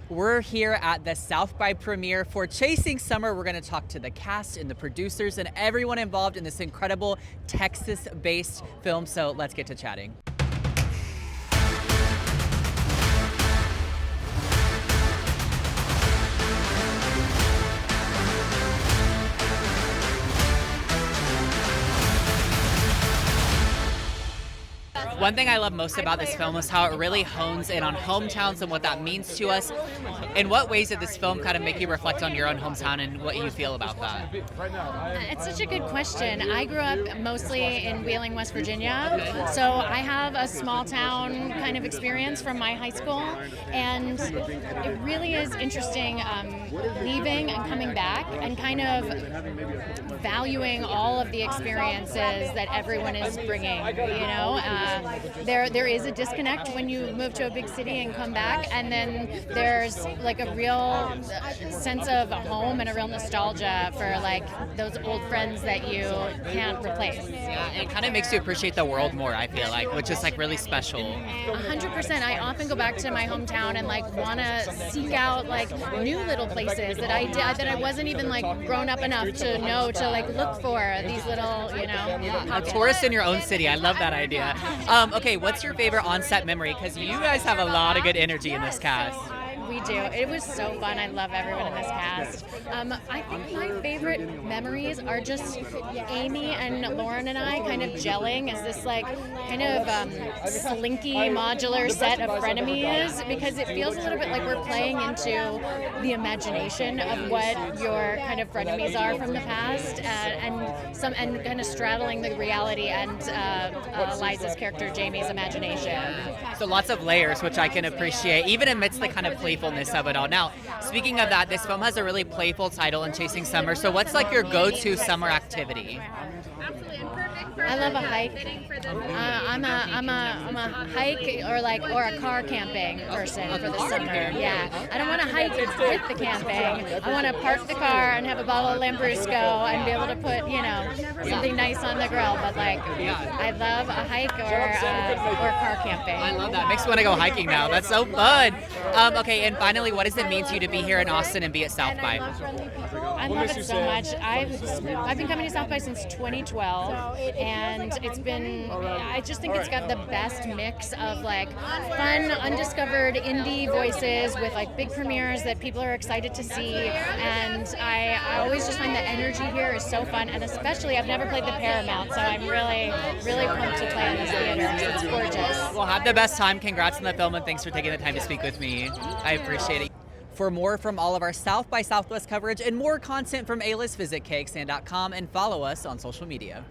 We're here at the South by premiere for Chasing Summer. We're going to talk to the cast and the producers and everyone involved in this incredible Texas-based film. So let's get to chatting. One thing I love most about this film is how it really hones in on hometowns and what that means to us. In what ways did this film kind of make you reflect on your own hometown and what you feel about that? It's such a good question. I grew up mostly in Wheeling, West Virginia, so I have a small town kind of experience from my high school, and it really is interesting leaving and coming back and kind of valuing all of the experiences that everyone is bringing. There is a disconnect when you move to a big city and come back, and then there's like a real sense of home and a real nostalgia for like those old friends that you can't replace. Yeah, and it kind of makes you appreciate the world more, I feel like, which is like really special. 100%. I often go back to my hometown and like want to seek out like new little places that I wasn't even like grown up enough to know to like look for these little, A tourist in your own city. I love that idea. Okay, what's your favorite on-set memory? Because you guys have a lot of good energy in this cast. We do. It was so fun. I love everyone in this cast. I think my favorite memories are just Amy and Lauren and I kind of gelling as this like kind of slinky modular set of frenemies, because it feels a little bit like we're playing into the imagination of what your kind of frenemies are from the past, and kind of straddling the reality and Liza's character Jamie's imagination. So lots of layers, which I can appreciate, even amidst the kind of playfulness of it all. Now, speaking of that, this film has a really playful title in Chasing Summer. So what's like your go-to summer activity? I love a hike. I'm a hike or a car camping person for the summer. Yeah, I don't want to hike with the camping. I want to park the car and have a bottle of Lambrusco and be able to put something nice on the grill. But like, I love a hike or car camping. I love that. Makes me want to go hiking now. That's so fun. Okay, and finally, what does it mean to you to be here in Austin and be at South by? I love it so much. I've been coming to South by since 2012, and I just think it's got the best mix of like fun, undiscovered indie voices with like big premieres that people are excited to see, and I always just find the energy here is so fun, and especially I've never played the Paramount, so I'm really, really pumped to play in this theater. It's gorgeous. Well, have the best time. Congrats on the film, and thanks for taking the time to speak with me. I appreciate it. For more from all of our South by Southwest coverage and more content from A-List, visit KXAN.com and follow us on social media.